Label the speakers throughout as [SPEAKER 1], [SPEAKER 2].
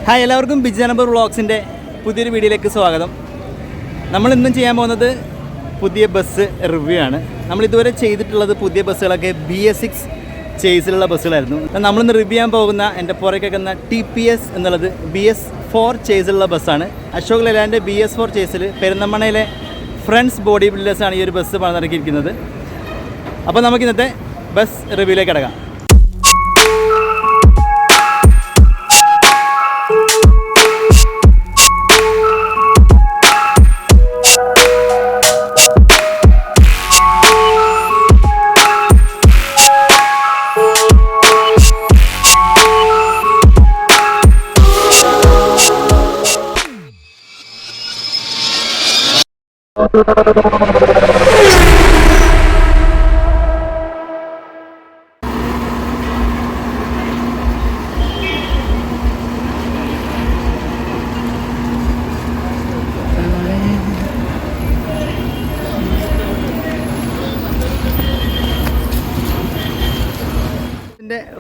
[SPEAKER 1] Hi, എല്ലാവർക്കും Biji number വ്ളോഗ്സിൻ്റെ പുതിയൊരു വീഡിയോയിലേക്ക് സ്വാഗതം. നമ്മളിന്നും ചെയ്യാൻ പോകുന്നത് പുതിയ ബസ് റിവ്യൂ ആണ്. നമ്മളിതുവരെ ചെയ്തിട്ടുള്ളത് പുതിയ ബസ്സുകളൊക്കെ BS6 ചേസിലുള്ള ബസ്സുകളായിരുന്നു. നമ്മളിന്ന് റിവ്യൂ ചെയ്യാൻ പോകുന്ന എൻ്റെ പുറകെ കേൾക്കുന്ന TPS എന്നുള്ളത് BS4 ചേസിലുള്ള ബസ്സാണ്. അശോക് ലെലാൻ്റെ BS4 ചേസിൽ പെരിന്തൽമണ്ണയിലെ ഫ്രണ്ട്സ് ബോഡി ബിൽഡേഴ്സാണ് ഈ ഒരു ബസ് പണിതിറക്കിയിരിക്കുന്നത്. അപ്പോൾ നമുക്ക് ഇന്നത്തെ ബസ് റിവ്യൂയിലേക്ക് കിടക്കാം.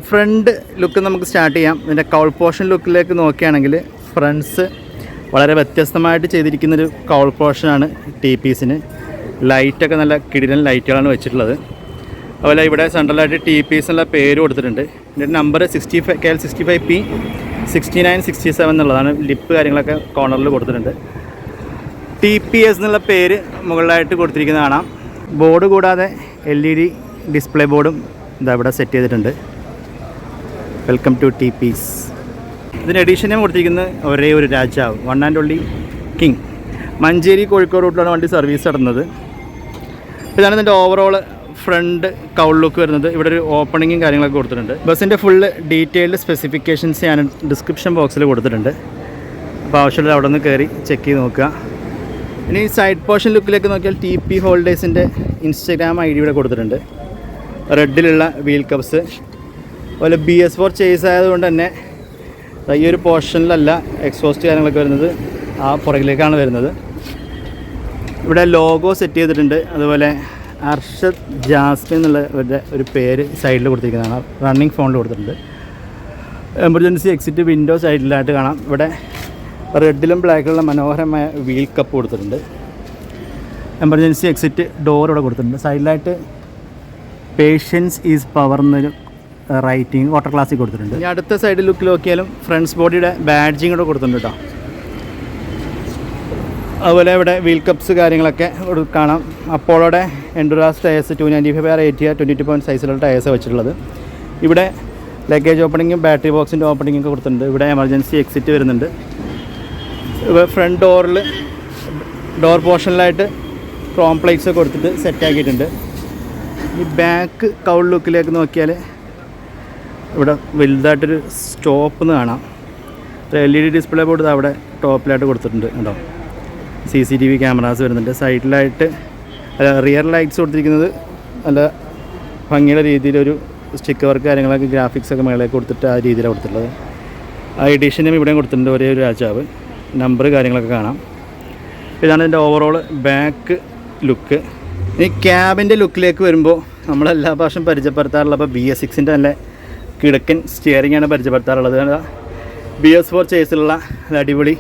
[SPEAKER 1] ഫ്രണ്ട് ലുക്ക് നമുക്ക് സ്റ്റാർട്ട് ചെയ്യാം. ഇതിൻ്റെ കൗൾ പോർഷൻ ലുക്കിലേക്ക് നോക്കുകയാണെങ്കിൽ ഫ്രണ്ട്സ് വളരെ വ്യത്യസ്തമായിട്ട് ചെയ്തിരിക്കുന്നൊരു കൗൾ പോർഷനാണ് TPSന്. ലൈറ്റൊക്കെ നല്ല കിടിലൻ ലൈറ്റുകളാണ് വെച്ചിട്ടുള്ളത്. അതുപോലെ ഇവിടെ സെൻട്രലായിട്ട് TPS എന്നുള്ള പേര് കൊടുത്തിട്ടുണ്ട്. ഇതിൻ്റെ നമ്പർ 65P 6967 എന്നുള്ളതാണ്. ലിപ്പ് കാര്യങ്ങളൊക്കെ കോർണറിൽ കൊടുത്തിട്ടുണ്ട്. TPS എന്നുള്ള പേര് മുകളിലായിട്ട് കൊടുത്തിരിക്കുന്നത് കാണാം. ബോർഡ് കൂടാതെ LED ഡിസ്പ്ലേ ബോർഡും ഇതാ ഇവിടെ സെറ്റ് ചെയ്തിട്ടുണ്ട്. Welcome to TPS. ഇതിന് എഡീഷനെ കൊടുത്തിരിക്കുന്നത് ഒരേ ഒരു രാജാവ്, one and only king. Manjeri Kozhikode റൂട്ടിലാണ് വണ്ടി സർവീസ് നടന്നത്. ഇതാണ് ഇതിൻ്റെ ഓവറോൾ ഫ്രണ്ട് കൗൾ ലുക്ക് വരുന്നത്. ഇവിടെ ഒരു ഓപ്പണിങ്ങും കാര്യങ്ങളൊക്കെ കൊടുത്തിട്ടുണ്ട്. ബസ്സിൻ്റെ ഫുള്ള് ഡീറ്റെയിൽഡ് സ്പെസിഫിക്കേഷൻസ് ഞാൻ ഡിസ്ക്രിപ്ഷൻ ബോക്സിൽ കൊടുത്തിട്ടുണ്ട്. അപ്പോൾ ആവശ്യമുള്ള അവിടെ നിന്ന് കയറി ചെക്ക് ചെയ്ത് നോക്കുക. ഇനി സൈഡ് പോർഷൻ ലുക്കിലേക്ക് നോക്കിയാൽ TP ഹോൾഡേഴ്സിൻ്റെ Instagram ID ഇവിടെ കൊടുത്തിട്ടുണ്ട്. റെഡിലുള്ള വീൽ കപ്സ്. അതുപോലെ BS4 ചേസ് ആയതുകൊണ്ട് തന്നെ ഈ ഒരു പോർഷനിലല്ല എക്സോസ്റ്റ് കാര്യങ്ങളൊക്കെ വരുന്നത്, ആ പുറകിലേക്കാണ് വരുന്നത്. ഇവിടെ ലോഗോ സെറ്റ് ചെയ്തിട്ടുണ്ട്. അതുപോലെ അർഷദ് ജാസ്മിൻ എന്നുള്ള ഒരു പേര് സൈഡിൽ കൊടുത്തിരിക്കുന്നതാണ്. റണ്ണിങ് ഫോണിൽ കൊടുത്തിട്ടുണ്ട്. എമർജൻസി എക്സിറ്റ് വിൻഡോ സൈഡിലായിട്ട് കാണാം. ഇവിടെ റെഡിലും ബ്ലാക്കിലുള്ള മനോഹരമായ വീൽ കപ്പ് കൊടുത്തിട്ടുണ്ട്. എമർജൻസി എക്സിറ്റ് ഡോർ ഇവിടെ കൊടുത്തിട്ടുണ്ട്. സൈഡിലായിട്ട് പേഷ്യൻസ് ഈസ് പവർ എന്നൊരു റൈറ്റിംഗ് വാട്ടർ ക്ലാസ്സിൽ കൊടുത്തിട്ടുണ്ട്. ഇനി അടുത്ത സൈഡ് ലുക്കിൽ നോക്കിയാലും ഫ്രണ്ട്സ് ബോഡിയുടെ ബാഡ്ജിങ് കൂടെ കൊടുത്തിട്ടുണ്ട് കേട്ടോ. അതുപോലെ ഇവിടെ വീൽ കപ്സ് കാര്യങ്ങളൊക്കെ കാണാം. അപ്പോളോടെ എൻഡുറാസ് ടയേഴ്സ് 295/80 22 സൈസിലുള്ള ടയേഴ്സ് വെച്ചിട്ടുള്ളത്. ഇവിടെ ലഗേജ് ഓപ്പണിങ്ങും ബാറ്ററി ബോക്സിൻ്റെ ഓപ്പണിങ്ങും ഒക്കെ കൊടുത്തിട്ടുണ്ട്. ഇവിടെ എമർജൻസി എക്സിറ്റ് വരുന്നുണ്ട്. ഫ്രണ്ട് ഡോർ പോർഷനിലായിട്ട് ക്രോം പ്ലേറ്റ്സ് കൊടുത്തിട്ട് സെറ്റാക്കിയിട്ടുണ്ട്. ഈ ബാക്ക് കൗൾ ലുക്കിലേക്ക് നോക്കിയാൽ ഇവിടെ വലുതായിട്ടൊരു സ്റ്റോപ്പ് എന്ന് കാണാം. LED ഡിസ്പ്ലേ ബോർഡ് അവിടെ ടോപ്പിലായിട്ട് കൊടുത്തിട്ടുണ്ട് കേട്ടോ. CCTV ക്യാമറാസ് വരുന്നുണ്ട്. സൈഡിലായിട്ട് റിയർ ലൈറ്റ്സ് കൊടുത്തിരിക്കുന്നത് നല്ല ഭംഗിയുടെ രീതിയിലൊരു സ്റ്റിക്കർ വർക്ക് കാര്യങ്ങളൊക്കെ ഗ്രാഫിക്സൊക്കെ മേളേക്ക് കൊടുത്തിട്ട് ആ രീതിയിലാണ് കൊടുത്തിട്ടുള്ളത്. ആ എഡിഷനും ഇവിടെയും കൊടുത്തിട്ടുണ്ട്. ഒരേ ഒരു രാജാവ്. നമ്പർ കാര്യങ്ങളൊക്കെ കാണാം. ഇതാണ് ഇതിൻ്റെ ഓവറോൾ ബാക്ക് ലുക്ക്. ഈ ക്യാബിൻ്റെ ലുക്കിലേക്ക് വരുമ്പോൾ നമ്മളെല്ലാ പ്രാവശ്യം പരിചയപ്പെടുത്താറുള്ള അപ്പോൾ BS6ൻ്റെ നല്ല കിഴക്കൻ സ്റ്റിയറിംഗ് ആണ് പരിചയപ്പെടുത്താറുള്ളത്. BS4 ചേസിലുള്ള അടിപൊളി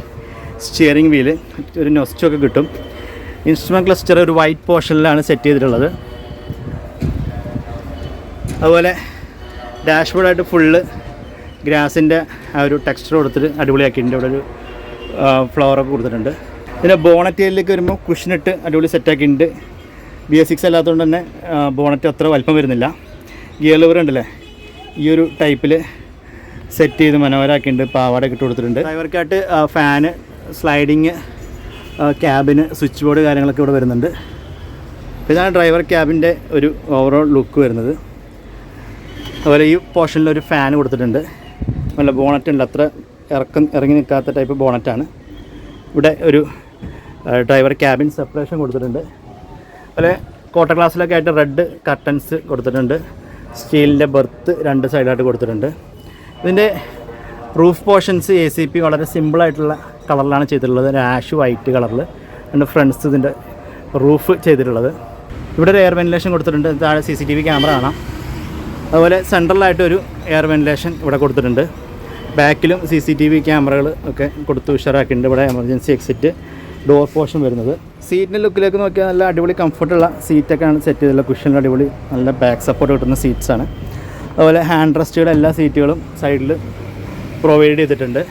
[SPEAKER 1] സ്റ്റിയറിംഗ് വീല്, ഒരു നൊസ്റ്റൊക്കെ കിട്ടും. ഇൻസ്ട്രുമെൻറ്റ് ക്ലസ്റ്റർ ഒരു വൈറ്റ് പോർഷനിലാണ് സെറ്റ് ചെയ്തിട്ടുള്ളത്. അതുപോലെ ഡാഷ്ബോർഡായിട്ട് ഫുള്ള് ഗ്രാസിൻ്റെ ആ ഒരു ടെക്സ്ചർ കൊടുത്തിട്ട് അടിപൊളിയാക്കിയിട്ടുണ്ട്. ഇവിടെ ഒരു ഫ്ലവറൊക്കെ കൊടുത്തിട്ടുണ്ട്. പിന്നെ ബോണറ്റ് ഏരിയയിലേക്ക് വരുമ്പോൾ കുഷനിട്ട് അടിപൊളി സെറ്റാക്കിയിട്ടുണ്ട്. BS6 അല്ലാത്തതുകൊണ്ട് തന്നെ ബോണറ്റ് അത്ര വലിപ്പം വരുന്നില്ല. ഗിയർ ലിവർ ഉണ്ടല്ലേ, ഈ ഒരു ടൈപ്പിൽ സെറ്റ് ചെയ്ത് മനോഹരമാക്കിയിട്ടുണ്ട്. പാവാടൊക്കെ ഇട്ട് കൊടുത്തിട്ടുണ്ട്. ഡ്രൈവർക്കായിട്ട് ഫാന്, സ്ലൈഡിങ്, ക്യാബിന്, സ്വിച്ച് ബോർഡ് കാര്യങ്ങളൊക്കെ ഇവിടെ വരുന്നുണ്ട്. ഇതാണ് ഡ്രൈവർ ക്യാബിൻ്റെ ഒരു ഓവറോൾ ലുക്ക് വരുന്നത്. അതുപോലെ ഈ പോർഷനിലൊരു ഫാൻ കൊടുത്തിട്ടുണ്ട്. നല്ല ബോണറ്റ് ഉണ്ട്, അത്ര ഇറങ്ങി നിൽക്കാത്ത ടൈപ്പ് ബോണറ്റാണ്. ഇവിടെ ഒരു ഡ്രൈവർ ക്യാബിൻ സെപ്പറേഷൻ കൊടുത്തിട്ടുണ്ട്. അതുപോലെ ക്വാർട്ടർ ക്ലാസ്സിലൊക്കെ ആയിട്ട് റെഡ് കർട്ടൻസ് കൊടുത്തിട്ടുണ്ട്. സ്റ്റീലിൻ്റെ ബെർത്ത് രണ്ട് സൈഡായിട്ട് കൊടുത്തിട്ടുണ്ട്. ഇതിൻ്റെ റൂഫ് പോർഷൻസ് ACP വളരെ സിമ്പിളായിട്ടുള്ള കളറിലാണ് ചെയ്തിട്ടുള്ളത്. ഒരു ആഷ് വൈറ്റ് കളറിൽ രണ്ട് ഫ്രണ്ട്സ് ഇതിൻ്റെ റൂഫ് ചെയ്തിട്ടുള്ളത്. ഇവിടെ ഒരു എയർ വെന്റിലേഷൻ കൊടുത്തിട്ടുണ്ട്. താഴെ CCTV ക്യാമറ കാണാം. അതുപോലെ സെൻട്രലായിട്ടൊരു എയർ വെന്റിലേഷൻ ഇവിടെ കൊടുത്തിട്ടുണ്ട്. ബാക്കിലും CCTV ക്യാമറകൾ ഒക്കെ കൊടുത്ത് ഉഷാറാക്കിയിട്ടുണ്ട്. ഇവിടെ എമർജൻസി എക്സിറ്റ് ഡോർ പോർഷൻ വരുന്നത്. സീറ്റിൻ്റെ ലുക്കിലേക്ക് നോക്കിയാൽ നല്ല അടിപൊളി കംഫർട്ടുള്ള സീറ്റൊക്കെയാണ് സെറ്റ് ചെയ്തിട്ടുള്ള. കുഷ്യനിൽ അടിപൊളി നല്ല ബാക്ക് സപ്പോർട്ട് കിട്ടുന്ന സീറ്റ്സാണ്. അതുപോലെ ഹാൻഡ് റെസ്റ്റുകളുടെ എല്ലാ സീറ്റുകളും സൈഡിൽ പ്രൊവൈഡ് ചെയ്തിട്ടുണ്ട്.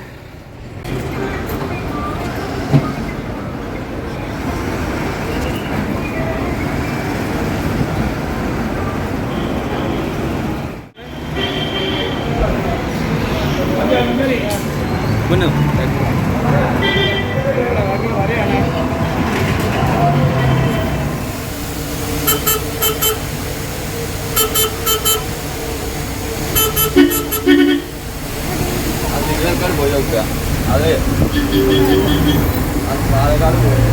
[SPEAKER 2] പോയി നോക്കുക അതെ പാലക്കാട് പോയി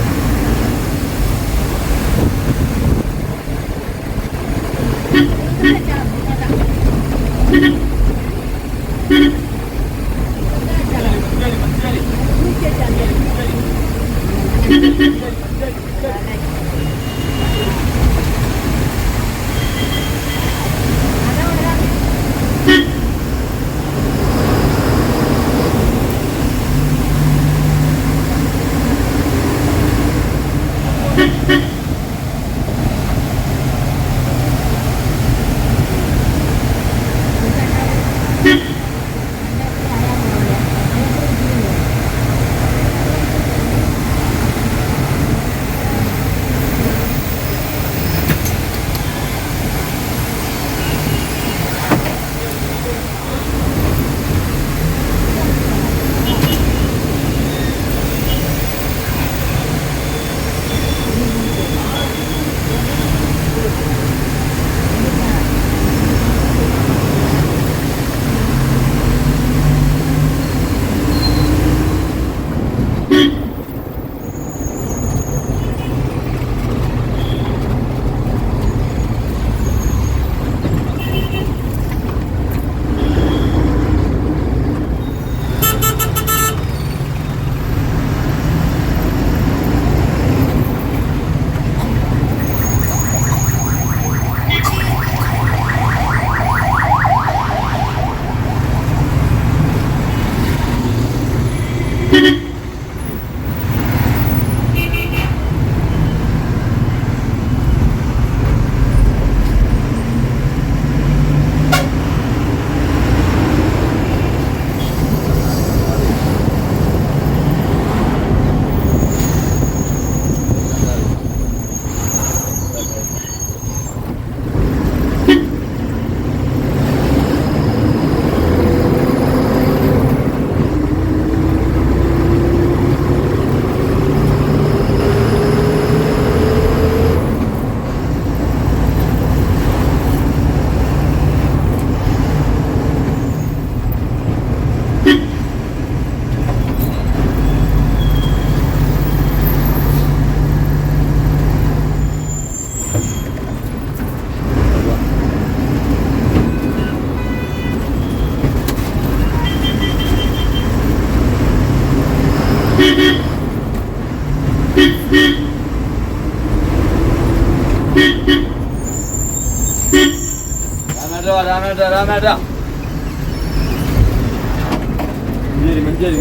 [SPEAKER 2] രാമേട്ടാ മഞ്ചേരി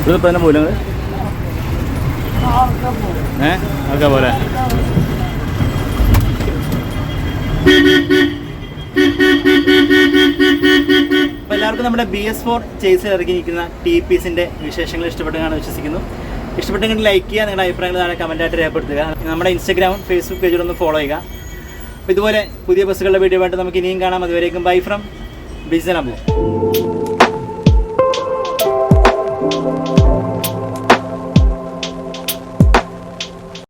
[SPEAKER 1] ഇതിപ്പോൾ തന്നെ പോലും ഒക്കെ പോലെ അപ്പോൾ എല്ലാവർക്കും നമ്മുടെ BS4 ചേസിൽ ഇറങ്ങിയിരിക്കുന്ന TPSൻ്റെ വിശേഷങ്ങൾ ഇഷ്ടപ്പെട്ടെന്നാണ് വിശ്വസിക്കുന്നു. ഇഷ്ടപ്പെട്ടെങ്കിൽ ലൈക്ക് ചെയ്യുക, നിങ്ങളുടെ അഭിപ്രായങ്ങൾ താഴെ കമൻറ്റായിട്ട് രേഖപ്പെടുത്തുക. നമ്മുടെ ഇൻസ്റ്റാഗ്രാമും ഫേസ്ബുക്ക് പേജിലൊന്ന് ഫോളോ ചെയ്യുക. അപ്പോൾ ഇതുപോലെ പുതിയ ബസ്സുകളുടെ വീഡിയോ ആയിട്ട് നമുക്ക് ഇനിയും കാണാം. അതുവരേക്കും ബൈ ഫ്രം ബിസനബു.